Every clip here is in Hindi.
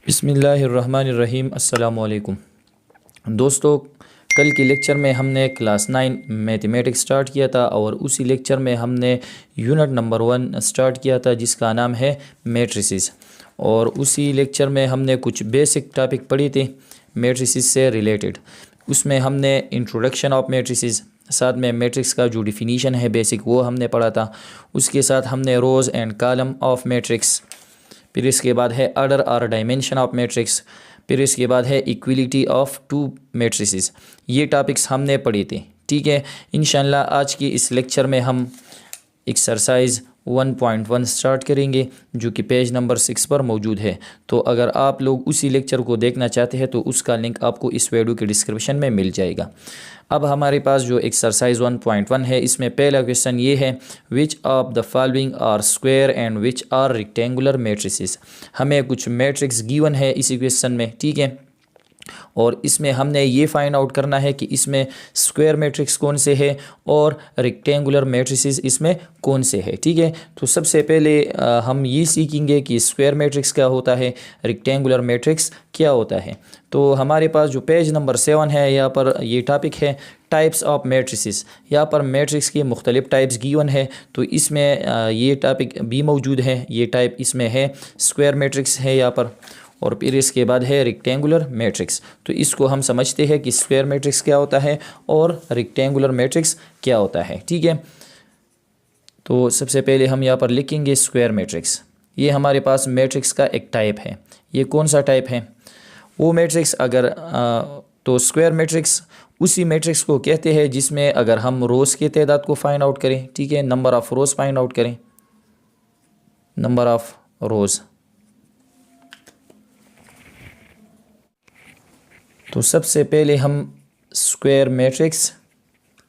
बिस्मिल्लाहिर्रहमानिर्रहीम। अस्सलामु अलैकुम दोस्तों, कल के लेक्चर में हमने क्लास 9 मैथमेटिक्स स्टार्ट किया था और उसी लेक्चर में हमने यूनिट नंबर 1 स्टार्ट किया था जिसका नाम है मैट्रिसेस। और उसी लेक्चर में हमने कुछ बेसिक टॉपिक पढ़ी थी मैट्रिसेस से रिलेटेड। उसमें हमने इंट्रोडक्शन ऑफ मैट्रिसेस, साथ में मैट्रिक्स का जो डिफिनीशन है बेसिक वो हमने पढ़ा था। उसके साथ हमने रोज़ एंड कॉलम ऑफ मैट्रिक्स, फिर इसके बाद है ऑर्डर और डायमेंशन ऑफ मैट्रिक्स, फिर इसके बाद है इक्विलिटी ऑफ टू मैट्रिसेस। ये टॉपिक्स हमने पढ़े थे। ठीक है, इंशाल्लाह आज की इस लेक्चर में हम एक्सरसाइज 1.1 स्टार्ट करेंगे जो कि पेज नंबर 6 पर मौजूद है। तो अगर आप लोग उसी लेक्चर को देखना चाहते हैं तो उसका लिंक आपको इस वीडियो के डिस्क्रिप्शन में मिल जाएगा। अब हमारे पास जो एक्सरसाइज 1.1 है इसमें पहला क्वेश्चन ये है, which of the following are square and which are rectangular matrices. हमें कुछ मैट्रिक्स गिवन है इसी क्वेश्चन में। ठीक है, और इसमें हमने ये फाइंड आउट करना है कि इसमें स्क्वायर मैट्रिक्स कौन से है और रेक्टेंगुलर मैट्रिसेस इसमें कौन से है। ठीक है, तो सबसे पहले हम ये सीखेंगे कि स्क्वायर मैट्रिक्स क्या होता है, रेक्टेंगुलर मैट्रिक्स क्या होता है। तो हमारे पास जो पेज नंबर 7 है यहाँ पर ये टॉपिक है टाइप्स ऑफ मैट्रिसेस। यहाँ पर मैट्रिक्स के मुख्तलिफ टाइप्स गिवन है, तो इसमें ये टॉपिक भी मौजूद है। ये टाइप इसमें है स्क्वायर मैट्रिक्स है यहाँ पर, और फिर इसके बाद है रेक्टेंगुलर मैट्रिक्स। तो इसको हम समझते हैं कि स्क्वायर मैट्रिक्स क्या होता है और रेक्टेंगुलर मैट्रिक्स क्या होता है। ठीक है, तो सबसे पहले हम यहाँ पर लिखेंगे स्क्वायर मैट्रिक्स। ये हमारे पास मैट्रिक्स का एक टाइप है। ये कौन सा टाइप है? वो मैट्रिक्स अगर तो स्क्वायर मैट्रिक्स उसी मैट्रिक्स को कहते हैं जिसमें अगर हम रोज़ की तादाद को फाइंड आउट करें, ठीक है, number of rows find out करें, नंबर ऑफ़ रोज़। तो सबसे पहले हम स्क्वायर मैट्रिक्स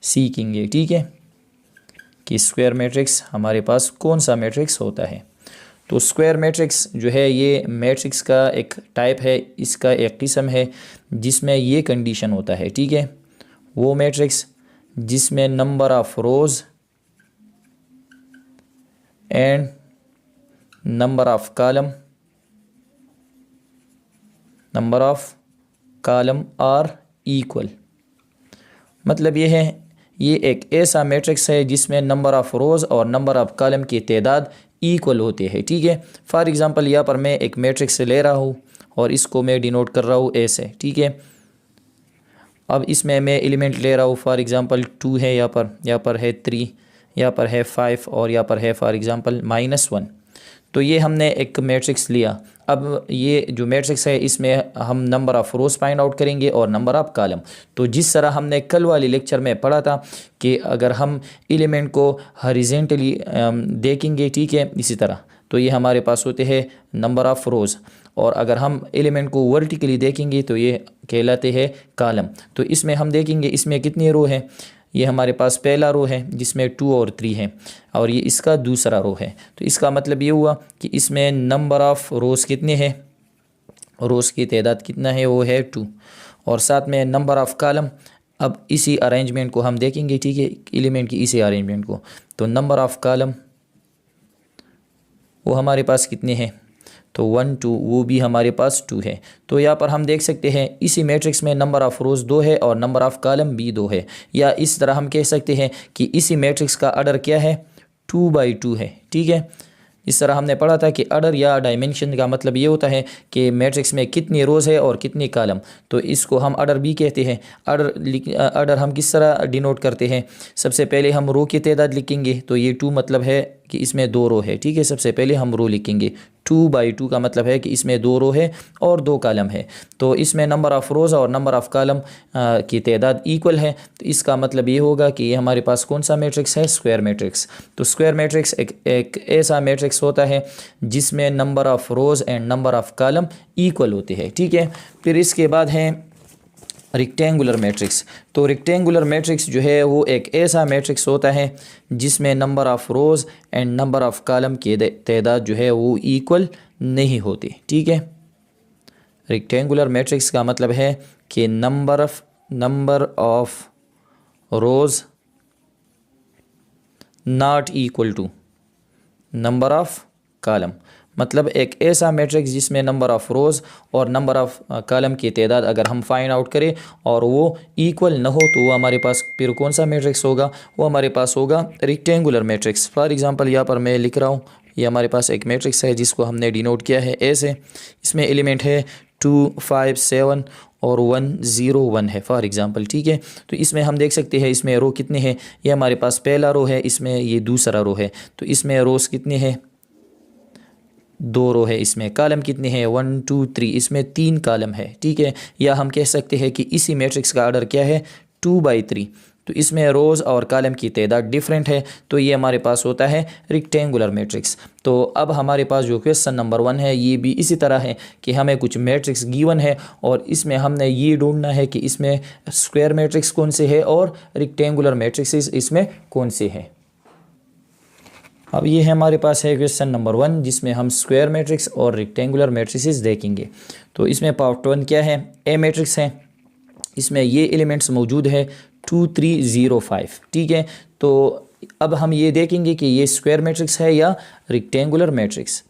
सीखेंगे। ठीक है, कि स्क्वायर मैट्रिक्स हमारे पास कौन सा मैट्रिक्स होता है। तो स्क्वायर मैट्रिक्स जो है ये मैट्रिक्स का एक टाइप है, इसका एक किस्म है जिसमें ये कंडीशन होता है। ठीक है, वो मैट्रिक्स जिसमें number of rows and number of column are equal. मतलब ये है, ये एक ऐसा मैट्रिक्स है जिसमें नंबर ऑफ़ रोज़ और नंबर ऑफ़ कॉलम की तादाद इक्वल होते हैं। ठीक है, फॉर एग्ज़ाम्पल यहाँ पर मैं एक मैट्रिक्स ले रहा हूँ और इसको मैं डिनोट कर रहा हूँ ए से। ठीक है, अब इसमें मैं एलिमेंट ले रहा हूँ, फॉर एग्ज़ाम्पल 2 है यहाँ पर है 3, यहाँ पर है 5 और यहाँ पर है फॉर एग्ज़ाम्पल -1। तो ये हमने एक मैट्रिक्स लिया। अब ये जो मैट्रिक्स है इसमें हम number of rows find out करेंगे और नंबर ऑफ़ कॉलम। तो जिस तरह हमने कल वाली लेक्चर में पढ़ा था कि अगर हम एलिमेंट को हॉरिज़ॉन्टली देखेंगे, ठीक है, इसी तरह तो ये हमारे पास होते हैं नंबर ऑफ़ रोज़, और अगर हम एलिमेंट को वर्टिकली देखेंगे तो ये कहलाते हैं कॉलम। तो इसमें हम देखेंगे इसमें कितनी रो है। ये हमारे पास पहला रो है जिसमें 2 और 3 है, और ये इसका दूसरा रो है। तो इसका मतलब ये हुआ कि इसमें नंबर ऑफ़ रोज़ कितने हैं, रोज़ की तादाद कितना है, वो है 2, और साथ में नंबर ऑफ़ कॉलम। अब इसी अरेंजमेंट को हम देखेंगे, ठीक है, एलिमेंट की इसी अरेंजमेंट को। तो नंबर ऑफ़ कॉलम वो हमारे पास कितने हैं, तो 1 2, वो भी हमारे पास 2 है। तो यहाँ पर हम देख सकते हैं इसी मैट्रिक्स में नंबर ऑफ़ रोज़ 2 है और नंबर ऑफ़ कॉलम भी 2 है। या इस तरह हम कह सकते हैं कि इसी मैट्रिक्स का ऑर्डर क्या है, 2/2 है। ठीक है, इस तरह हमने पढ़ा था कि ऑर्डर या डायमेंशन का मतलब ये होता है कि मैट्रिक्स में कितनी रोज़ है और कितनी कॉलम। तो इसको हम ऑर्डर भी कहते हैं। ऑर्डर हम किस तरह डिनोट करते हैं, सबसे पहले हम रो की तादाद लिखेंगे। तो ये 2 मतलब है कि इसमें 2 रो है। ठीक है, सबसे पहले हम रो लिखेंगे। 2/2 का मतलब है कि इसमें 2 रो है और 2 कॉलम है। तो इसमें नंबर ऑफ़ रोज़ और नंबर ऑफ़ कॉलम की तादाद इक्वल है। तो इसका मतलब ये होगा कि ये हमारे पास कौन सा मैट्रिक्स है, स्क्वायर मैट्रिक्स। तो स्क्वायर मैट्रिक्स एक ऐसा मैट्रिक्स होता है जिसमें number of rows and number of column equal होते हैं। ठीक है, फिर इसके बाद है रेक्टेंगुलर मैट्रिक्स। तो रेक्टेंगुलर मैट्रिक्स जो है वो एक ऐसा मैट्रिक्स होता है जिसमें number of rows and number of column की तादाद जो है वो इक्वल नहीं होती। ठीक है, रेक्टेंगुलर मैट्रिक्स का मतलब है कि number of rows not equal to number of column. मतलब एक ऐसा मैट्रिक्स जिसमें नंबर ऑफ़ रोज़ और नंबर ऑफ़ कॉलम की तादाद अगर हम फाइंड आउट करें और वो इक्वल न हो तो वो हमारे पास फिर कौन सा मैट्रिक्स होगा, वो हमारे पास होगा रेक्टेंगुलर मैट्रिक्स। फॉर एग्जांपल यहाँ पर मैं लिख रहा हूँ, ये हमारे पास एक मैट्रिक्स है जिसको हमने डिनोट किया है ए से। इसमें एलिमेंट है 2, 5, 7 और 1, 0, 1 है फॉर एग्जांपल, ठीक है। तो इसमें हम देख सकते हैं इसमें रो कितने हैं, ये हमारे पास पहला रो है, इसमें ये दूसरा रो है। तो इसमें रोज़ कितने हैं, 2 रो है। इसमें कॉलम कितने हैं, 1, 2, 3, इसमें 3 कॉलम है, ठीक है। या हम कह सकते हैं कि इसी मैट्रिक्स का ऑर्डर क्या है, 2/3। तो इसमें रोज़ और कॉलम की तादाद डिफरेंट है, तो ये हमारे पास होता है रेक्टेंगुलर मैट्रिक्स। तो अब हमारे पास जो क्वेश्चन नंबर 1 है ये भी इसी तरह है कि हमें कुछ मैट्रिक्स गिवन है और इसमें हमने ये ढूंढना है कि इसमें स्क्वायर मैट्रिक्स कौन से है और रेक्टेंगुलर मैट्रिक्स इसमें कौन से है। अब ये है हमारे पास है क्वेश्चन नंबर 1 जिसमें हम स्क्वायर मैट्रिक्स और रेक्टेंगुलर मैट्रिक्स देखेंगे। तो इसमें पार्ट 1 क्या है, ए मैट्रिक्स है, इसमें ये एलिमेंट्स मौजूद है 2, 3, 0, 5, ठीक है। तो अब हम ये देखेंगे कि ये स्क्वायर मैट्रिक्स है या रेक्टेंगुलर मैट्रिक्स।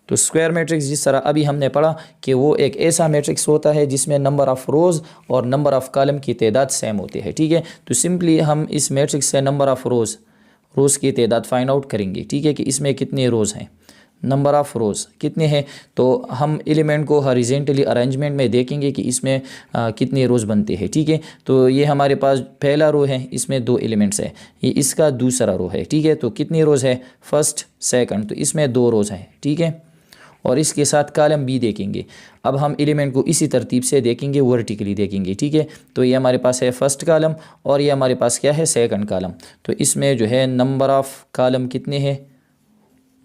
तो स्क्वायर मैट्रिक्स जिस तरह अभी हमने पढ़ा कि वो एक ऐसा मैट्रिक्स होता है जिसमें नंबर ऑफ़ रोज़ और नंबर ऑफ़ कॉलम की तादाद सेम होती है, ठीक है। तो सिंपली हम इस मैट्रिक्स से नंबर ऑफ़ रोज़ की तादाद फाइंड आउट करेंगे, ठीक है, कि इसमें कितने रोज़ हैं, नंबर ऑफ़ रोज़ कितने हैं। तो हम एलिमेंट को हॉरिज़ॉन्टली अरेंजमेंट में देखेंगे कि इसमें कितने रोज़ बनते हैं, ठीक है। तो ये हमारे पास पहला रो है, इसमें 2 एलिमेंट्स है, ये इसका दूसरा रो है, ठीक है। तो कितनी रोज़ है, फर्स्ट सेकंड, तो इसमें 2 रोज़ है, ठीक है। और इसके साथ कॉलम भी देखेंगे। अब हम एलिमेंट को इसी तरतीब से देखेंगे, वर्टिकली देखेंगे, ठीक है। तो ये हमारे पास है फर्स्ट कॉलम और ये हमारे पास क्या है, सेकंड कॉलम। तो इसमें जो है नंबर ऑफ़ कॉलम कितने हैं,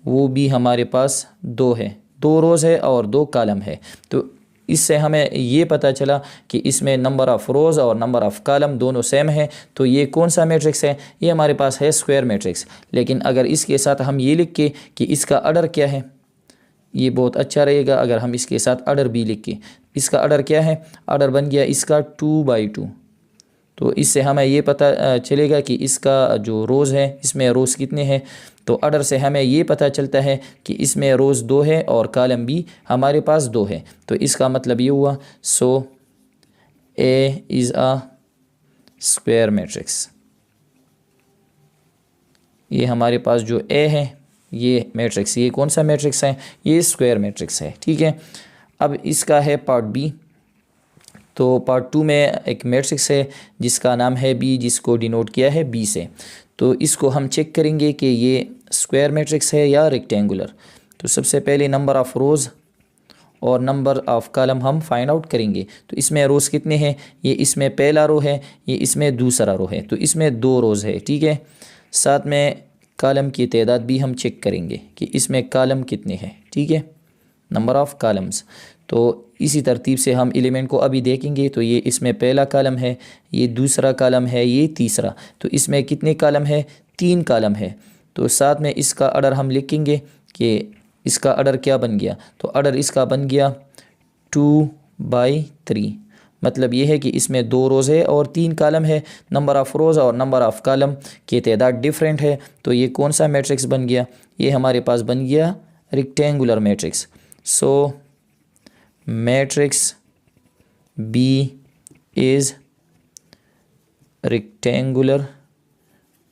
वो भी हमारे पास 2 है, 2 रोज़ है और 2 कॉलम है। तो इससे हमें ये पता चला कि इसमें नंबर ऑफ़ रोज़ और नंबर ऑफ़ कॉलम दोनों सेम है। तो ये कौन सा मैट्रिक्स है, ये हमारे पास है स्क्वायर मैट्रिक्स। लेकिन अगर इसके साथ हम ये लिख के कि इसका ऑर्डर क्या है, ये बहुत अच्छा रहेगा अगर हम इसके साथ ऑर्डर भी लिख के, इसका ऑर्डर क्या है, ऑर्डर बन गया इसका 2/2। तो इससे हमें ये पता चलेगा कि इसका जो रोज़ है इसमें रोज़ कितने हैं। तो ऑर्डर से हमें ये पता चलता है कि इसमें रोज़ 2 है और कॉलम भी हमारे पास 2 है। तो इसका मतलब ये हुआ, so A is a square matrix. ये हमारे पास जो ए है ये मैट्रिक्स, ये कौन सा मैट्रिक्स है, ये स्क्वायर मैट्रिक्स है, ठीक है। अब इसका है पार्ट बी। तो पार्ट 2 में एक मैट्रिक्स है जिसका नाम है बी, जिसको डिनोट किया है बी से। तो इसको हम चेक करेंगे कि ये स्क्वायर मैट्रिक्स है या रेक्टेंगुलर। तो सबसे पहले नंबर ऑफ़ रोज़ और नंबर ऑफ़ कॉलम हम फाइंड आउट करेंगे। तो इसमें रोज़ कितने हैं, ये इसमें पहला रो है, ये इसमें दूसरा रो है, तो इसमें 2 रोज़ है, ठीक है। साथ में कॉलम की तादाद भी हम चेक करेंगे कि इसमें कॉलम कितने हैं, ठीक है, नंबर ऑफ़ कॉलम्स। तो इसी तरतीब से हम एलिमेंट को अभी देखेंगे। तो ये इसमें पहला कॉलम है, ये दूसरा कॉलम है, ये तीसरा। तो इसमें कितने कॉलम है, 3 कॉलम है। तो साथ में इसका ऑर्डर हम लिखेंगे कि इसका ऑर्डर क्या बन गया। तो ऑर्डर इसका बन गया 2/3। मतलब ये है कि इसमें 2 रोज़ है और 3 कॉलम है। नंबर ऑफ़ रोज़ और नंबर ऑफ़ कॉलम की तादाद डिफरेंट है। तो ये कौन सा मैट्रिक्स बन गया, ये हमारे पास बन गया rectangular matrix. So matrix B is rectangular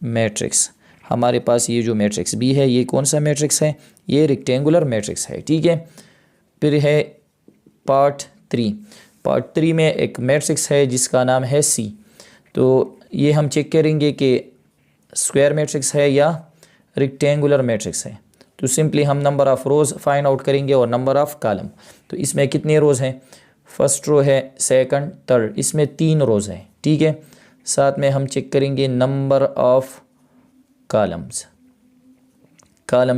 matrix. हमारे पास ये जो मैट्रिक्स बी है ये कौन सा मैट्रिक्स है, ये रेक्टेंगुलर मैट्रिक्स है, ठीक है। फिर है पार्ट 3। पार्ट 3 में एक मैट्रिक्स है जिसका नाम है सी। तो ये हम चेक करेंगे कि स्क्वायर मैट्रिक्स है या रेक्टेंगुलर मैट्रिक्स है। तो सिंपली हम number of rows find out करेंगे और नंबर ऑफ़ कॉलम। तो इसमें कितने रोज़ हैं, फर्स्ट रो है, सेकंड, थर्ड, इसमें 3 रोज़ हैं, ठीक है। साथ में हम चेक करेंगे नंबर ऑफ़ कॉलम्स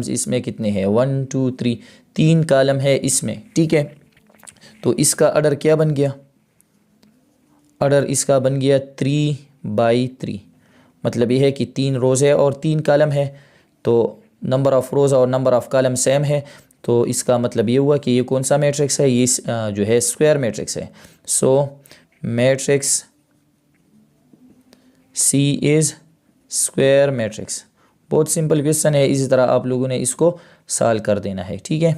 इसमें कितने हैं, 1, 2, 3, 3 कॉलम है इसमें, ठीक है। तो इसका ऑर्डर क्या बन गया, ऑर्डर इसका बन गया 3/3। मतलब ये है कि 3 रोज़ है और 3 कॉलम है। तो नंबर ऑफ़ रोज़ और नंबर ऑफ़ कॉलम सेम है। तो इसका मतलब ये हुआ कि ये कौन सा मैट्रिक्स है, ये जो है स्क्वायर मैट्रिक्स है। So matrix C is square matrix. बहुत सिंपल क्वेश्चन है, इसी तरह आप लोगों ने इसको सॉल्व कर देना है, ठीक है।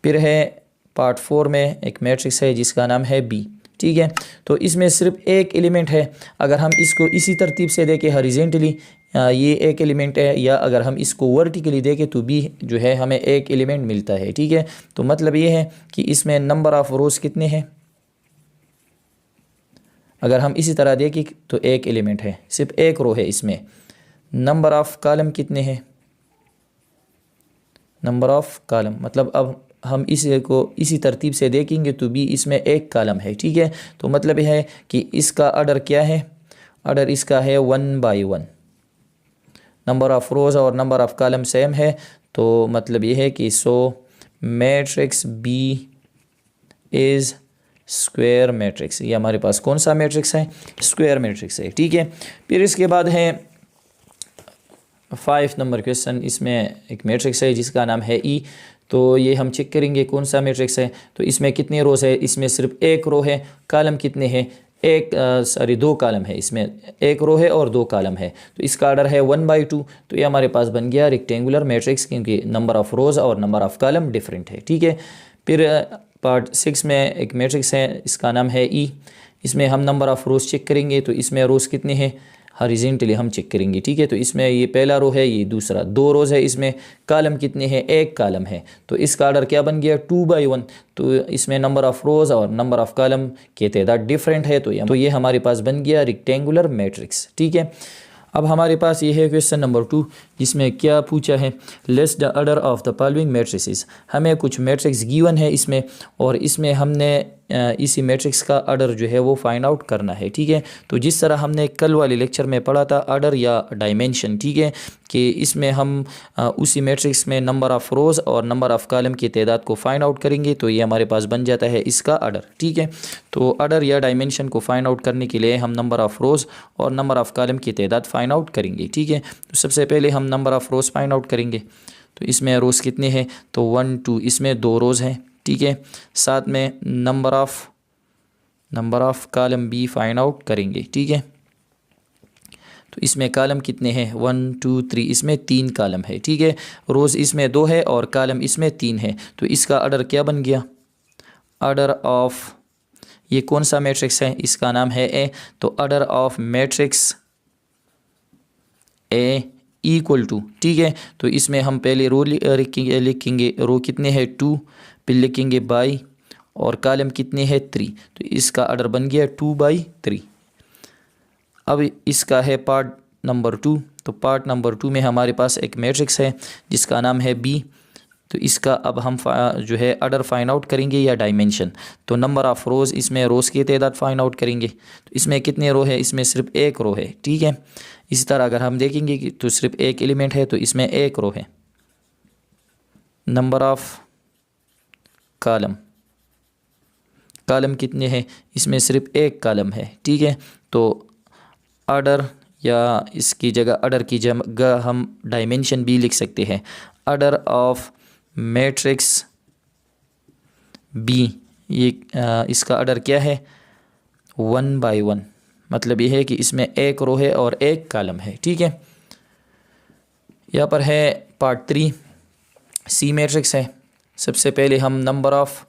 फिर है पार्ट 4 में एक मैट्रिक्स है जिसका नाम है बी, ठीक है। तो इसमें सिर्फ एक एलिमेंट है। अगर हम इसको इसी तरतीब से देखें हॉरिजॉन्टली ये एक एलिमेंट है, या अगर हम इसको वर्टिकली देखें तो बी जो है हमें एक एलिमेंट मिलता है, ठीक है। तो मतलब ये है कि इसमें नंबर ऑफ़ रोज़ कितने हैं। अगर हम इसी तरह देखें तो एक एलिमेंट है, सिर्फ एक रो है इसमें। नंबर ऑफ़ कॉलम कितने हैं, नंबर ऑफ़ कॉलम मतलब अब हम इसे को इसी तरतीब से देखेंगे तो बी इसमें एक कॉलम है, ठीक है। तो मतलब यह है कि इसका ऑर्डर क्या है, ऑर्डर इसका है 1 बाई 1। नंबर ऑफ़ रोज़ और नंबर ऑफ़ कॉलम सेम है, तो मतलब ये है कि so matrix B is square matrix. ये हमारे पास कौन सा मैट्रिक्स है, स्क्वायर मैट्रिक्स है, ठीक है। फिर इसके बाद है 5 नंबर क्वेश्चन। इसमें एक मैट्रिक्स है जिसका नाम है ई। तो ये हम चेक करेंगे कौन सा मैट्रिक्स है। तो इसमें कितने रोज़ है, इसमें सिर्फ एक रो है। कॉलम कितने हैं, दो कॉलम है, इसमें एक रो है और दो कॉलम है। तो इसका ऑर्डर है 1 बाई 2। तो ये हमारे पास बन गया रेक्टेंगुलर मैट्रिक्स, क्योंकि नंबर ऑफ़ रोज़ और नंबर ऑफ़ कॉलम डिफरेंट है, ठीक है। फिर पार्ट 6 में एक मैट्रिक्स है, इसका नाम है ई। इसमें हम नंबर ऑफ़ रोज़ चेक करेंगे। तो इसमें रोज़ कितने हैं, हॉरिजॉन्टली हम चेक करेंगे, ठीक है। तो इसमें ये पहला रो है, ये दूसरा, दो रोज़ है। इसमें कॉलम कितने हैं, एक कॉलम है। तो इसका ऑर्डर क्या बन गया, 2 बाई 1। तो इसमें नंबर ऑफ़ रोज़ और नंबर ऑफ़ कॉलम के तादाद डिफरेंट है। तो ये हमारे पास बन गया रेक्टेंगुलर मैट्रिक्स, ठीक है। अब हमारे पास ये है क्वेश्चन नंबर 2, जिसमें क्या पूछा है, list the order of the following matrices. हमें कुछ मैट्रिक्स गिवन है इसमें, और इसमें हमने इसी मैट्रिक्स का ऑर्डर जो है वो फाइंड आउट करना है, ठीक है। तो जिस तरह हमने कल वाले लेक्चर में पढ़ा था ऑर्डर या डायमेंशन, ठीक है, कि इसमें हम उसी मैट्रिक्स में नंबर ऑफ़ रोज़ और नंबर ऑफ़ कॉलम की तादाद को फाइंड आउट करेंगे। तो ये हमारे पास बन जाता है इसका ऑर्डर, ठीक है। तो ऑर्डर या डायमेंशन को फाइंड आउट करने के लिए हम नंबर ऑफ़ रोज़ और नंबर ऑफ़ कॉलम की तादाद फाइंड आउट करेंगे, ठीक है। तो सबसे पहले हम number of rows find out करेंगे। तो इसमें रोज़ कितने हैं, तो 1 2, इसमें 2 रोज़ हैं, ठीक है। साथ में number of column B find out करेंगे, ठीक है। तो इसमें कॉलम कितने हैं, 1 2 3, इसमें 3 कॉलम है, ठीक है। रोज़ इसमें 2 है और कॉलम इसमें 3 है। तो इसका ऑर्डर क्या बन गया, ऑर्डर ऑफ, ये कौन सा मैट्रिक्स है, इसका नाम है ए। तो order of matrix A equal to, ठीक है। तो इसमें हम पहले रो लिखेंगे, रो कितने हैं 2, फिर लिखेंगे बाई, और कॉलम कितने हैं 3। तो इसका ऑर्डर बन गया 2 बाई 3। अब इसका है पार्ट नंबर 2। तो पार्ट नंबर 2 में हमारे पास एक मैट्रिक्स है जिसका नाम है बी। तो इसका अब हम जो है ऑर्डर फाइंड आउट करेंगे या डायमेंशन। तो नंबर ऑफ़ रोज़, इसमें रोज़ की तादाद फाइंड आउट करेंगे। तो इसमें कितने रो है, इसमें सिर्फ एक रो है, ठीक है। इसी तरह अगर हम देखेंगे कि तो सिर्फ एक एलिमेंट है, तो इसमें एक रो है। नंबर ऑफ़ कॉलम, कॉलम कितने हैं, इसमें सिर्फ एक कॉलम है, ठीक है। तो ऑर्डर, या इसकी जगह ऑर्डर की जगह हम डायमेंशन भी लिख सकते हैं। ऑर्डर ऑफ मैट्रिक्स बी, ये इसका ऑर्डर क्या है, 1 बाई 1। मतलब ये है कि इसमें एक रो है और एक कॉलम है, ठीक है। यहाँ पर है पार्ट 3, सी मैट्रिक्स है। सबसे पहले हम number of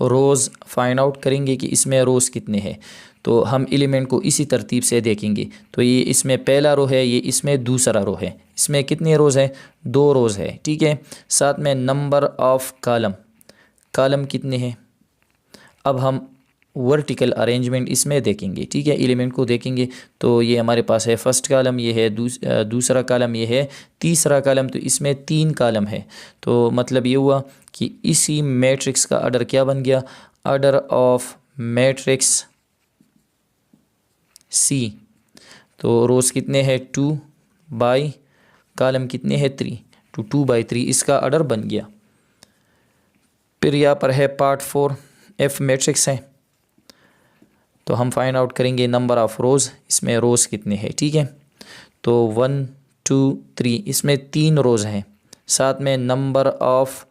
rows find out करेंगे कि इसमें रोज़ कितने हैं। तो हम एलिमेंट को इसी तरतीब से देखेंगे। तो ये इसमें पहला रो है, ये इसमें दूसरा रो है। इसमें कितने रोज़ है, 2 रोज़ है, ठीक है। साथ में नंबर ऑफ़ कॉलम, कॉलम कितने हैं। अब हम वर्टिकल अरेंजमेंट इसमें देखेंगे, ठीक है, एलिमेंट को देखेंगे। तो ये हमारे पास है फर्स्ट कॉलम, ये है दूसरा कॉलम, ये है तीसरा कॉलम। तो इसमें 3 कॉलम है। तो मतलब ये हुआ कि इसी मैट्रिक्स का ऑर्डर क्या बन गया, ऑर्डर ऑफ मैट्रिक्स सी। तो रोज़ कितने हैं 2 बाई, कॉलम कितने हैं 3, तो 2 बाई 3 इसका ऑर्डर बन गया। फिर यहाँ पर है पार्ट 4, एफ मैट्रिक्स है। तो हम फाइंड आउट करेंगे नंबर ऑफ़ रोज़, इसमें रोज़ कितने हैं, ठीक है। तो 1 2 3, इसमें 3 रोज़ हैं। साथ में नंबर ऑफ़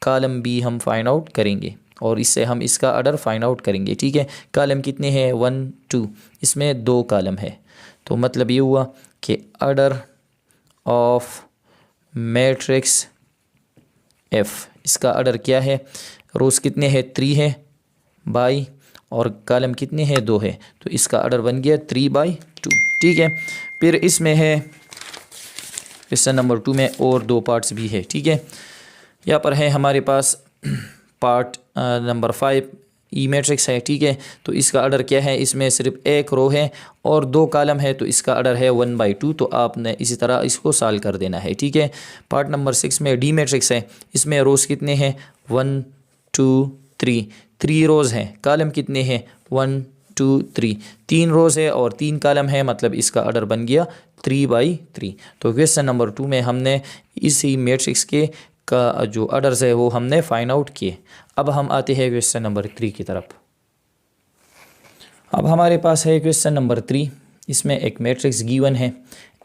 कॉलम बी हम फाइंड आउट करेंगे, और इससे हम इसका ऑर्डर फाइंड आउट करेंगे, ठीक है। कॉलम कितने हैं 1 2, इसमें 2 कॉलम है। तो मतलब ये हुआ कि ऑर्डर ऑफ मैट्रिक्स एफ, इसका ऑर्डर क्या है, रोज़ कितने हैं 3 है बाई, और कॉलम कितने हैं 2 है, तो इसका ऑर्डर बन गया 3/2। ठीक है, फिर इसमें है क्वेश्चन नंबर 2 में और 2 पार्ट्स भी है। ठीक है, यहाँ पर है हमारे पास पार्ट नंबर 5 ई मैट्रिक्स है। ठीक है, तो इसका ऑर्डर क्या है, इसमें सिर्फ एक रो है और 2 कॉलम है, तो इसका ऑर्डर है 1/2। तो आपने इसी तरह इसको सॉल्व कर देना है। ठीक है, पार्ट नंबर 6 में डी मैट्रिक्स है, इसमें रोज़ कितने हैं 1 2 3 रोज़ हैं, कॉलम कितने हैं 1 2 3 रोज़ है और 3 कॉलम है, मतलब इसका ऑर्डर बन गया 3/3। तो क्वेश्चन नंबर 2 में हमने इसी मैट्रिक्स के का जो ऑर्डर्स है वो हमने फाइंड आउट किए। अब हम आते हैं क्वेश्चन नंबर 3 की तरफ। अब हमारे पास है क्वेश्चन नंबर 3, इसमें एक मैट्रिक्स गिवन है,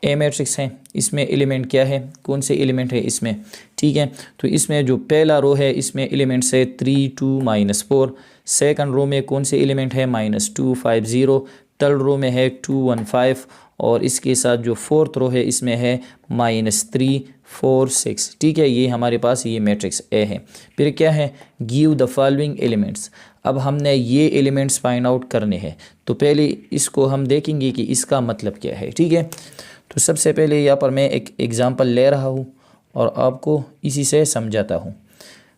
ए मैट्रिक्स है, इसमें एलिमेंट क्या है, कौन से एलिमेंट है इसमें। ठीक है, तो इसमें जो पहला रो है इसमें एलिमेंट्स है 3 2 -4, सेकंड रो में कौन से एलिमेंट है -2 5 0, थर्ड रो में है 2 1 5, और इसके साथ जो फोर्थ रो है इसमें है -3 4 6। ठीक है, ये हमारे पास ये मैट्रिक्स ए है। फिर क्या है, गिव द फॉलोइंग एलिमेंट्स। अब हमने ये एलिमेंट्स फाइंड आउट करने हैं, तो पहले इसको हम देखेंगे कि इसका मतलब क्या है। ठीक है, तो सबसे पहले यहाँ पर मैं एक एग्ज़ाम्पल ले रहा हूँ और आपको इसी से समझाता हूँ।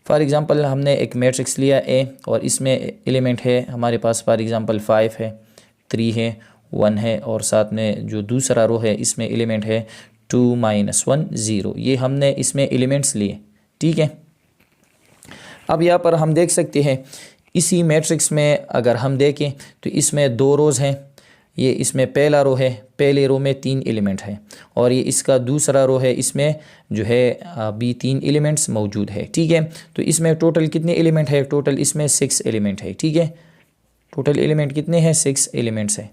फॉर एग्ज़ाम्पल हमने एक मैट्रिक्स लिया ए और इसमें एलिमेंट है हमारे पास फॉर एग्ज़ाम्पल 5 है, 3 है, 1 है, और साथ में जो दूसरा रो है इसमें एलिमेंट है 2 -1 0। ये हमने इसमें एलिमेंट्स लिए। ठीक है, अब यहाँ पर हम देख सकते हैं इसी मैट्रिक्स में अगर हम देखें तो इसमें 2 रोज़ हैं, ये इसमें पहला रो है, पहले रो में 3 एलिमेंट है, और ये इसका दूसरा रो है, इसमें जो है अभी 3 एलिमेंट्स मौजूद है। ठीक है, तो इसमें टोटल कितने एलिमेंट है, टोटल इसमें 6 एलिमेंट है। ठीक है, टोटल एलिमेंट कितने हैं 6 एलिमेंट्स हैं।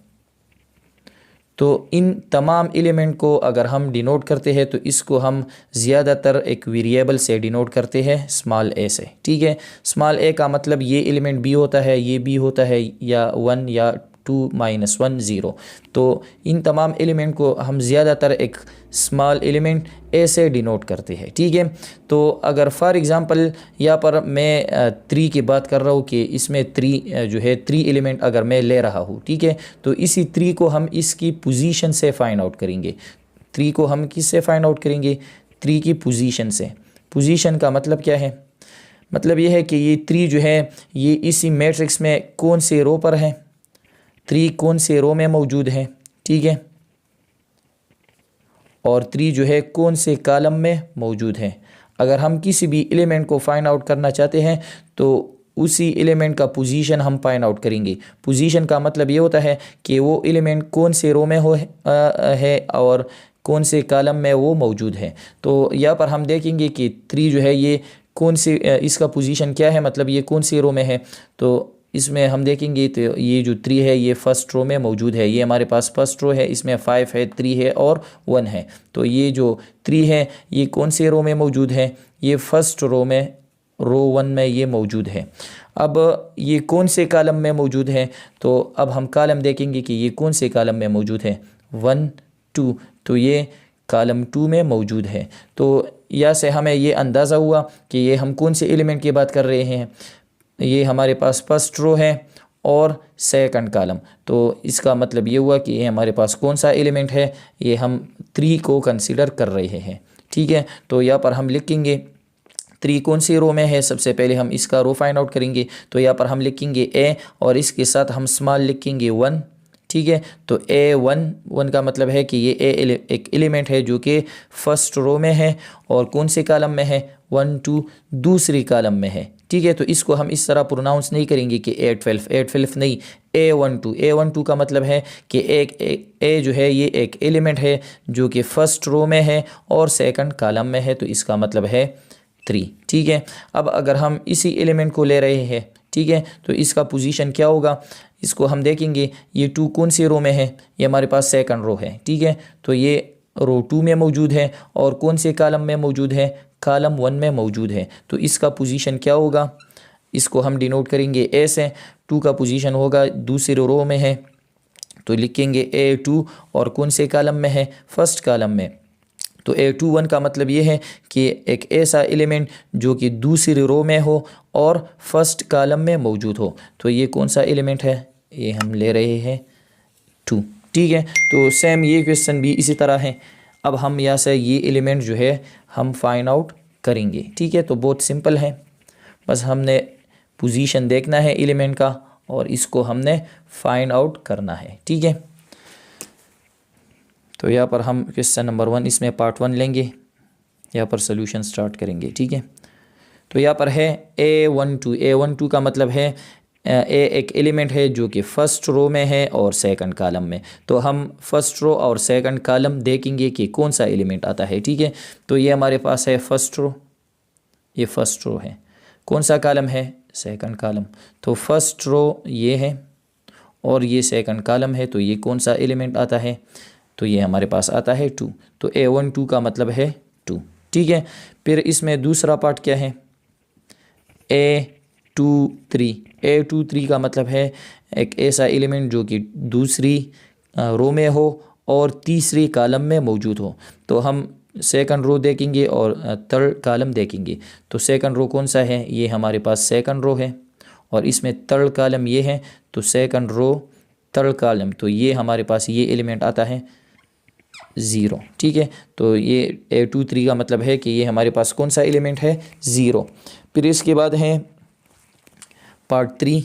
तो इन तमाम एलिमेंट को अगर हम डिनोट करते हैं तो इसको हम ज़्यादातर एक वेरिएबल से डिनोट करते हैं, स्मॉल ए से। ठीक है, स्मॉल ए का मतलब ये एलिमेंट बी होता है, ये बी होता है, या 1 या 2 -1 0। तो इन तमाम एलिमेंट को हम ज़्यादातर एक स्मॉल एलिमेंट ए से डिनोट करते हैं। ठीक है, तो अगर फॉर एग्ज़ाम्पल यहाँ पर मैं 3 की बात कर रहा हूँ कि इसमें 3 जो है 3 एलिमेंट अगर मैं ले रहा हूँ। ठीक है, तो इसी 3 को हम इसकी पोजीशन से फाइंड आउट करेंगे। 3 को हम किससे फाइंड आउट करेंगे, 3 की पोजीशन से। पोजीशन का मतलब क्या है, मतलब ये है कि ये 3 जो है ये इसी मैट्रिक्स में कौन से रो पर है, 3 कौन से रो में मौजूद है। ठीक है, और 3 जो है कौन से कॉलम में मौजूद है। अगर हम किसी भी एलिमेंट को फाइंड आउट करना चाहते हैं तो उसी एलिमेंट का पोजीशन हम फाइंड आउट करेंगे। पोजीशन का मतलब ये होता है कि वो एलिमेंट कौन से रो में है और कौन से कॉलम में वो मौजूद है। तो यहाँ पर हम देखेंगे कि 3 जो है ये कौन से इसका पोजीशन क्या है, मतलब ये कौन सी रो में है। तो इसमें हम देखेंगे तो ये जो 3 है ये फर्स्ट रो में मौजूद है, ये हमारे पास फर्स्ट रो है, इसमें 5 है, 3 है और 1 है। तो ये जो 3 है ये कौन से रो में मौजूद है, ये फर्स्ट रो में, रो 1 में ये मौजूद है। अब ये कौन से कॉलम में मौजूद है, तो अब हम कॉलम देखेंगे कि ये कौन से कॉलम में मौजूद है, 1 2, तो ये कॉलम 2 में मौजूद है। तो यहाँ से हमें ये अंदाज़ा हुआ कि ये हम कौन से एलिमेंट की बात कर रहे हैं। ये हमारे पास फर्स्ट रो है और सेकंड कॉलम, तो इसका मतलब ये हुआ कि ये हमारे पास कौन सा एलिमेंट है, ये हम 3 को कंसीडर कर रहे हैं। ठीक है, तो यहाँ पर हम लिखेंगे 3 कौन सी रो में है, सबसे पहले हम इसका रो फाइंड आउट करेंगे। तो यहाँ पर हम लिखेंगे ए और इसके साथ हम स्मॉल लिखेंगे 1। ठीक है, तो A1 का मतलब है कि ये एक एलिमेंट है जो कि फर्स्ट रो में है और कौन से कॉलम में है, 1 2 दूसरी कॉलम में है। ठीक है, तो इसको हम इस तरह प्रोनाउंस नहीं करेंगे कि A12 नहीं, A12 का मतलब है कि एक ए जो है ये एक एलिमेंट है जो कि फर्स्ट रो में है और सेकंड कॉलम में है, तो इसका मतलब है 3। ठीक है, अब अगर हम इसी एलिमेंट को ले रहे हैं, ठीक है, तो इसका पोजीशन क्या होगा, इसको हम देखेंगे। ये 2 कौन सी रो में है, ये हमारे पास सेकंड रो है। ठीक है, तो ये रो 2 में मौजूद है और कौन से कॉलम में मौजूद है, कॉलम 1 में मौजूद है। तो इसका पोजीशन क्या होगा, इसको हम डिनोट करेंगे ए से। 2 का पोजीशन होगा दूसरी रो में है, तो लिखेंगे A2 और कौन से कॉलम में है, फर्स्ट कॉलम में। तो A21 का मतलब ये है कि एक ऐसा एलिमेंट जो कि दूसरी रो में हो और फर्स्ट कॉलम में मौजूद हो। तो ये कौन सा एलिमेंट है, ये हम ले रहे हैं 2। ठीक है, तो सेम ये क्वेश्चन भी इसी तरह है। अब हम यहाँ से ये एलिमेंट जो है हम फाइंड आउट करेंगे। ठीक है, तो बहुत सिंपल है, बस हमने पोजीशन देखना है एलिमेंट का और इसको हमने फाइंड आउट करना है। ठीक है, तो यहाँ पर हम क्वेश्चन नंबर 1 इसमें पार्ट 1 लेंगे, यहाँ पर सोल्यूशन स्टार्ट करेंगे। ठीक है, तो यहाँ पर है A12 का मतलब है ए एक एलिमेंट है जो कि फर्स्ट रो में है और सेकंड कॉलम में। तो हम फर्स्ट रो और सेकंड कॉलम देखेंगे कि कौन सा एलिमेंट आता है। ठीक है, तो ये हमारे पास है फर्स्ट रो, ये फर्स्ट रो है, कौन सा कॉलम है, सेकंड कॉलम। तो फर्स्ट रो ये है और ये सेकंड कॉलम है, तो ये कौन सा एलिमेंट आता है, तो ये हमारे पास आता है 2। तो A12 का मतलब है 2। ठीक है, फिर इसमें दूसरा पार्ट क्या है, A23 का मतलब है एक ऐसा एलिमेंट जो कि दूसरी रो में हो और तीसरी कॉलम में मौजूद हो। तो हम सेकंड रो देखेंगे और थर्ड कॉलम देखेंगे। तो सेकंड रो कौन सा है, ये हमारे पास सेकंड रो है और इसमें थर्ड कॉलम ये है, तो सेकंड रो थर्ड कॉलम, तो ये हमारे पास ये एलिमेंट आता है 0। ठीक है, तो ये A23 का मतलब है कि ये हमारे पास कौन सा एलिमेंट है, 0। फिर इसके बाद है पार्ट 3,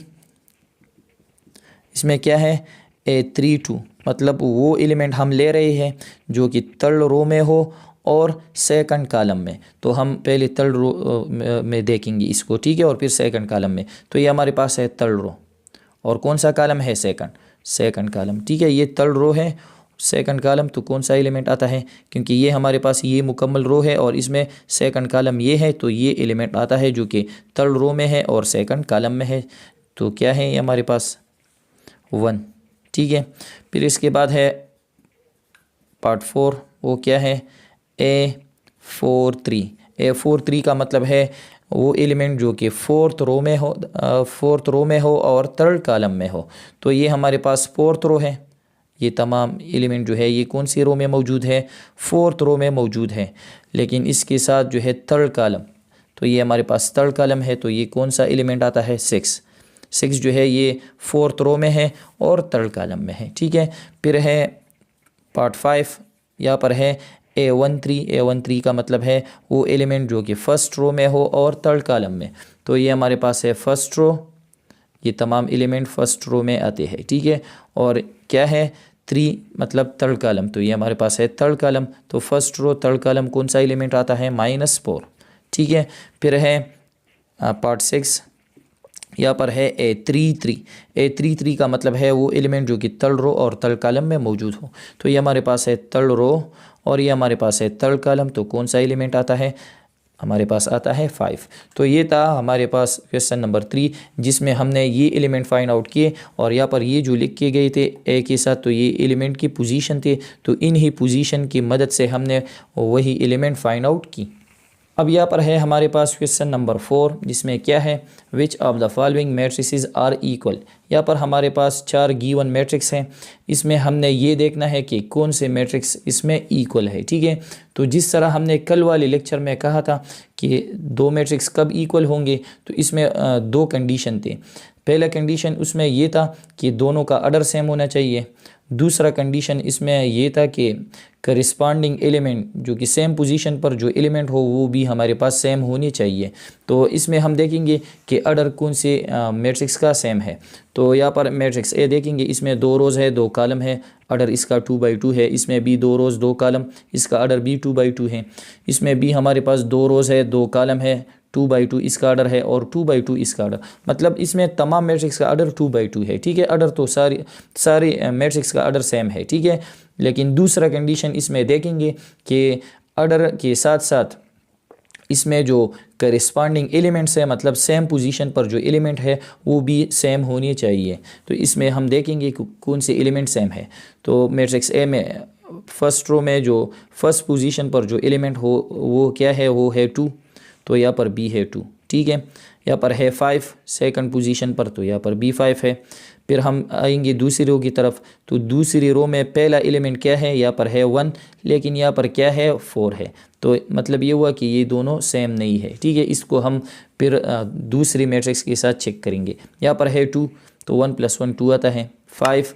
इसमें क्या है, A32 मतलब वो एलिमेंट हम ले रहे हैं जो कि थर्ड रो में हो और सेकंड कॉलम में। तो हम पहले थर्ड रो में देखेंगे इसको। ठीक है, और फिर सेकंड कॉलम में। तो ये हमारे पास है थर्ड रो और कौन सा कॉलम है, सेकंड कॉलम। ठीक है, ये थर्ड रो है, सेकंड कॉलम, तो कौन सा एलिमेंट आता है, क्योंकि ये हमारे पास ये मुकम्मल रो है और इसमें सेकंड कॉलम ये है, तो ये एलिमेंट आता है जो कि थर्ड रो में है और सेकंड कॉलम में है। तो क्या है ये हमारे पास 1। ठीक है, फिर इसके बाद है पार्ट 4, वो क्या है, A43 का मतलब है वो एलिमेंट जो कि फोर्थ रो में हो और थर्ड कॉलम में हो। तो ये हमारे पास फोर्थ रो है, ये तमाम एलिमेंट जो है ये कौन सी रो में मौजूद है, फोर्थ रो में मौजूद है, लेकिन इसके साथ जो है थर्ड कॉलम, तो ये हमारे पास थर्ड कॉलम है, तो ये कौन सा एलिमेंट आता है, 6 जो है ये फोर्थ रो में है और थर्ड कॉलम में है। ठीक है, फिर है पार्ट 5, यहाँ पर है A13 का मतलब है वो एलिमेंट जो कि फर्स्ट रो में हो और थर्ड कॉलम में। तो ये हमारे पास है फर्स्ट रो, ये तमाम एलिमेंट फर्स्ट रो में आते हैं। ठीक है, और क्या है 3 मतलब थर्ड कॉलम, तो ये हमारे पास है थर्ड कॉलम। तो फर्स्ट रो थर्ड कॉलम कौन सा एलिमेंट आता है, -4। ठीक है, फिर है पार्ट 6, यहाँ पर है A33 का मतलब है वो एलिमेंट जो कि थर्ड रो और थर्ड कॉलम में मौजूद हो। तो ये हमारे पास है थर्ड रो और ये हमारे पास है थर्ड कॉलम, तो कौन सा एलिमेंट आता है, हमारे पास आता है 5। तो ये था हमारे पास क्वेश्चन नंबर 3, जिसमें हमने ये एलिमेंट फाइंड आउट किए और यहाँ पर ये जो लिख के गए थे ए के साथ, तो ये एलिमेंट की पोजीशन थे। तो इन ही पोजीशन की मदद से हमने वही एलिमेंट फाइंड आउट की। अब यहाँ पर है हमारे पास क्वेश्चन नंबर 4, जिसमें क्या है, which of the following matrices are equal. यहाँ पर हमारे पास 4 गिवन मैट्रिक्स हैं, इसमें हमने ये देखना है कि कौन से मैट्रिक्स इसमें इक्वल है। ठीक है, तो जिस तरह हमने कल वाले लेक्चर में कहा था कि 2 मैट्रिक्स कब इक्वल होंगे, तो इसमें 2 कंडीशन थे। पहला कंडीशन उसमें ये था कि दोनों का ऑर्डर सेम होना चाहिए। दूसरा कंडीशन इसमें ये था कि करिस्पॉन्डिंग एलिमेंट जो कि सेम पोजीशन पर जो एलिमेंट हो वो भी हमारे पास सेम होनी चाहिए। तो इसमें हम देखेंगे कि ऑर्डर कौन से मैट्रिक्स का सेम है। तो यहाँ पर मैट्रिक्स ए देखेंगे, इसमें 2 रोज़ है 2 कॉलम है, ऑर्डर इसका 2/2 है। इसमें भी 2 रोज़ 2 कॉलम, इसका ऑर्डर भी 2/2 है। इसमें भी हमारे पास 2 रोज़ है 2 कॉलम है, 2/2 इसका ऑर्डर है और 2/2 इसका ऑर्डर, मतलब इसमें तमाम मैट्रिक्स का ऑर्डर 2/2 है। ठीक है, ऑर्डर तो सारे मैट्रिक्स का ऑर्डर सेम है। ठीक है, लेकिन दूसरा कंडीशन इसमें देखेंगे कि ऑर्डर के साथ साथ इसमें जो करिस्पॉन्डिंग एलिमेंट्स है, मतलब सेम पोजीशन पर जो एलिमेंट है वो भी सेम होनी चाहिए। तो इसमें हम देखेंगे कि कौन से एलिमेंट सेम है। तो मैट्रिक्स ए में फर्स्ट रो में जो फर्स्ट पोजीशन पर जो एलिमेंट हो वो क्या है, वो है 2, तो यहाँ पर बी है 2। ठीक है, यहाँ पर है 5 सेकंड पोजीशन पर, तो यहाँ पर B5 है। फिर हम आएंगे दूसरी रो की तरफ, तो दूसरी रो में पहला एलिमेंट क्या है, यहाँ पर है 1, लेकिन यहाँ पर क्या है 4 है। तो मतलब ये हुआ कि ये दोनों सेम नहीं है, ठीक है। इसको हम फिर दूसरी मैट्रिक्स के साथ चेक करेंगे। यहाँ पर है 2, तो 1 + 1 2 आता है। 5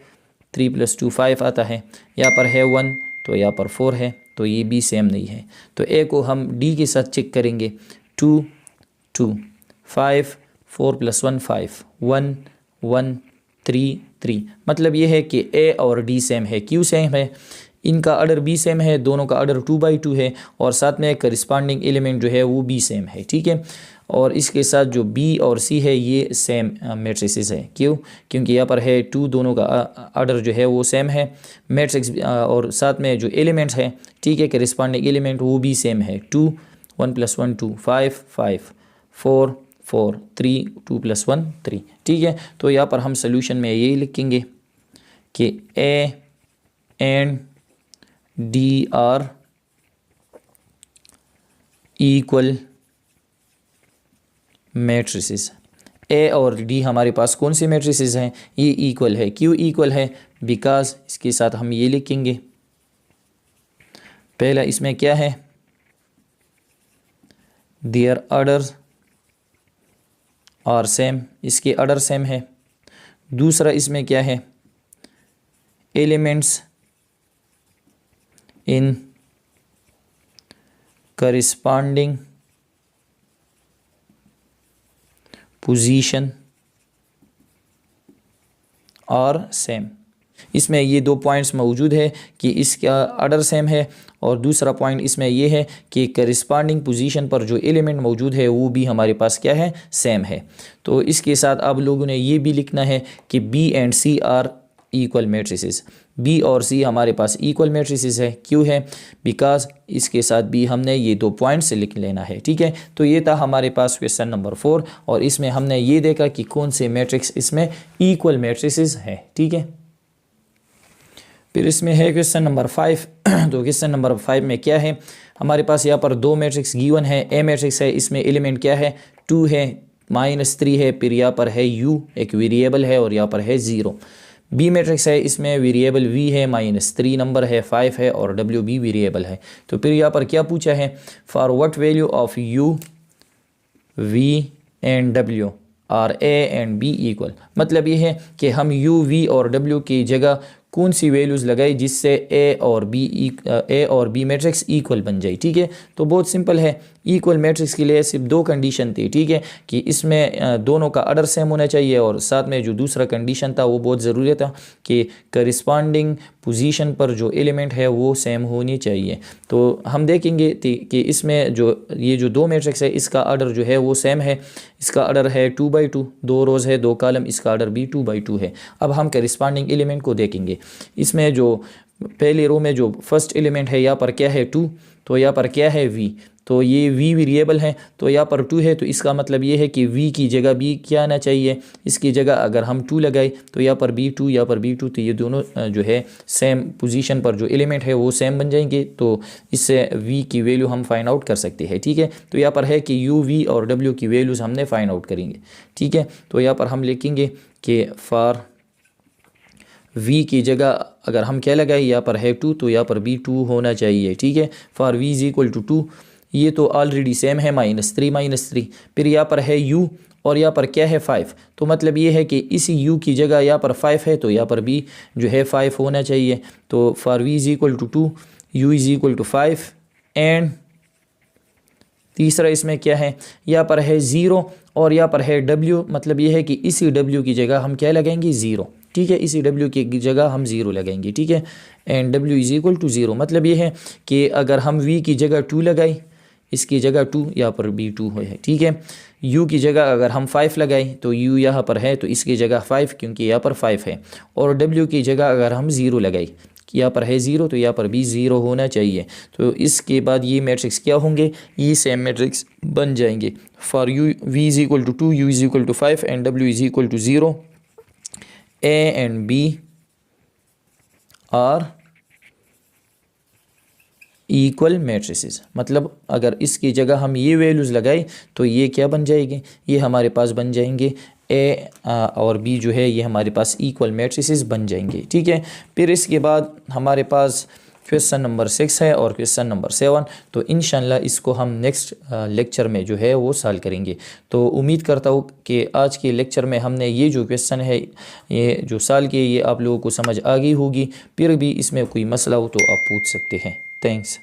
3 + 2 5 आता है। यहाँ पर है 1, तो यहाँ पर 4 है, तो ये भी सेम नहीं है। तो ए को हम डी के साथ चेक करेंगे। 2 2 5 4 + 1 5 1 1 3 3, मतलब ये है कि ए और डी सेम है। क्यों सेम है? इनका ऑर्डर भी सेम है, दोनों का ऑर्डर 2/2 है, और साथ में करिस्पॉन्डिंग एलिमेंट जो है वो भी सेम है, ठीक है। और इसके साथ जो बी और सी है ये सेम मैट्रिसेस है। क्यों? क्योंकि यहाँ पर है 2, दोनों का ऑर्डर जो है वो सेम है मैट्रिक्स, और साथ में जो एलिमेंट्स है, ठीक है, करिस्पॉन्डिंग एलिमेंट वो भी सेम है। 2 1 + 1 2 5 5 4 4 3 2 + 1 3, ठीक है। तो यहाँ पर हम सोल्यूशन में यही लिखेंगे कि A and D are equal matrices. A और डी हमारे पास कौन सी मैट्रिसेस हैं? ये इक्वल है। क्यों इक्वल है? बिकॉज इसके साथ हम ये लिखेंगे, पहला इसमें क्या है, देयर ऑर्डर और सेम, इसके ऑर्डर सेम है। दूसरा इसमें क्या है, एलिमेंट्स इन करिस्पॉन्डिंग पोजीशन और सेम। इसमें ये 2 पॉइंट्स मौजूद है कि इसका ऑर्डर सेम है, और दूसरा पॉइंट इसमें ये है कि करिस्पॉन्डिंग पोजीशन पर जो एलिमेंट मौजूद है वो भी हमारे पास क्या है, सेम है। तो इसके साथ आप लोगों ने ये भी लिखना है कि B and C are equal matrices. B और सी हमारे पास इक्वल मैट्रिसेस है। क्यों है? बिकॉज इसके साथ भी हमने ये 2 पॉइंट्स लिख लेना है, ठीक है। तो ये था हमारे पास क्वेश्चन नंबर 4, और इसमें हमने ये देखा कि कौन से मैट्रिक्स इसमें इक्वल मैट्रिसेस है, ठीक है। फिर इसमें है क्वेश्चन नंबर 5। तो क्वेश्चन नंबर 5 में क्या है, हमारे पास यहाँ पर 2 मैट्रिक्स गिवन है। ए मैट्रिक्स है, इसमें एलिमेंट क्या है, 2 है, -3 है, फिर यहाँ पर है u एक वेरिएबल है, और यहाँ पर है 0। बी मैट्रिक्स है, इसमें वेरिएबल v है, -3 नंबर है, 5 है, और w भी वेरिएबल है। तो फिर यहाँ पर क्या पूछा है, for what value of u v and w are a and b equal. मतलब ये है कि हम u v और w की जगह कौन सी वैल्यूज़ लगाई जिससे ए और बी मैट्रिक्स इक्वल बन जाए, ठीक है। तो बहुत सिंपल है, इक्वल मैट्रिक्स के लिए सिर्फ 2 कंडीशन थी, ठीक है, कि इसमें दोनों का ऑर्डर सेम होना चाहिए, और साथ में जो दूसरा कंडीशन था वो बहुत ज़रूरी था कि करिस्पॉन्डिंग पोजीशन पर जो एलिमेंट है वो सेम होनी चाहिए। तो हम देखेंगे कि इसमें जो ये जो 2 मैट्रिक्स है इसका ऑर्डर जो है वो सेम है। इसका ऑर्डर है 2/2, 2 रोज़ है 2 कॉलम, इसका ऑर्डर भी 2/2 है। अब हम करिस्पॉन्डिंग एलिमेंट को देखेंगे। इसमें जो पहली रो में जो फर्स्ट एलिमेंट है यहाँ पर क्या है 2, तो यहाँ पर क्या है v, तो ये v वेरिएबल है, तो यहाँ पर 2 है, तो इसका मतलब ये है कि v की जगह b क्या आना चाहिए, इसकी जगह अगर हम 2 लगाए तो यहाँ पर b2, यहाँ पर b2, तो ये दोनों जो है सेम पोजीशन पर जो एलिमेंट है वो सेम बन जाएंगे। तो इससे v की वैल्यू हम फाइंड आउट कर सकते हैं, ठीक है। तो यहाँ पर है कि u v और w की वैल्यूज़ हमने फाइंड आउट करेंगे, ठीक है। तो यहाँ पर हम लिखेंगे कि फॉर v की जगह अगर हम क्या लगाए, यहाँ पर है 2, तो यहाँ पर भी 2 होना चाहिए, ठीक है। फॉर v = 2, ये तो ऑलरेडी सेम है, -3 फिर यहाँ पर है u, और यहाँ पर क्या है 5, तो मतलब ये है कि इसी u की जगह यहाँ पर 5 है, तो यहाँ पर भी जो है 5 होना चाहिए। तो फॉर v = 2, u = 5, एंड तीसरा इसमें क्या है, यहाँ पर है 0, और यहाँ पर है w, मतलब ये है कि इसी w की जगह हम क्या लगाएंगे 0, ठीक है। इसी w की जगह हम 0 लगाएंगे, ठीक है। एंड w = 0, मतलब ये है कि अगर हम v की जगह 2 लगाए, इसकी जगह 2, यहाँ पर भी 2 है, ठीक है। u की जगह अगर हम 5 लगाए तो u यहाँ पर है, तो इसकी जगह 5, क्योंकि यहाँ पर 5 है। और w की जगह अगर हम 0 लगाए, यहाँ पर है 0, तो यहाँ पर भी 0 होना चाहिए। तो इसके बाद ये मैट्रिक्स क्या होंगे, ये सेम मैट्रिक्स बन जाएंगे। For v = 2, u = 5, and w = 0, a and b are equal matrices, मतलब अगर इसकी जगह हम ये वैल्यूज़ लगाए तो ये क्या बन जाएगी, ये हमारे पास बन जाएंगे ए और बी जो है ये हमारे पास इक्वल मैट्रिसेस बन जाएंगे। ठीक है, फिर इसके बाद हमारे पास क्वेश्चन नंबर 6 है और क्वेश्चन नंबर 7। तो इंशाल्लाह इसको हम नेक्स्ट लेक्चर में जो है वो सॉल्व करेंगे। तो उम्मीद करता हूँ कि आज के लेक्चर में हमने ये जो क्वेश्चन है ये जो सॉल्व किए ये आप लोगों को समझ आ गई होगी। फिर भी इसमें कोई मसला हो तो आप पूछ सकते हैं। थैंक्स।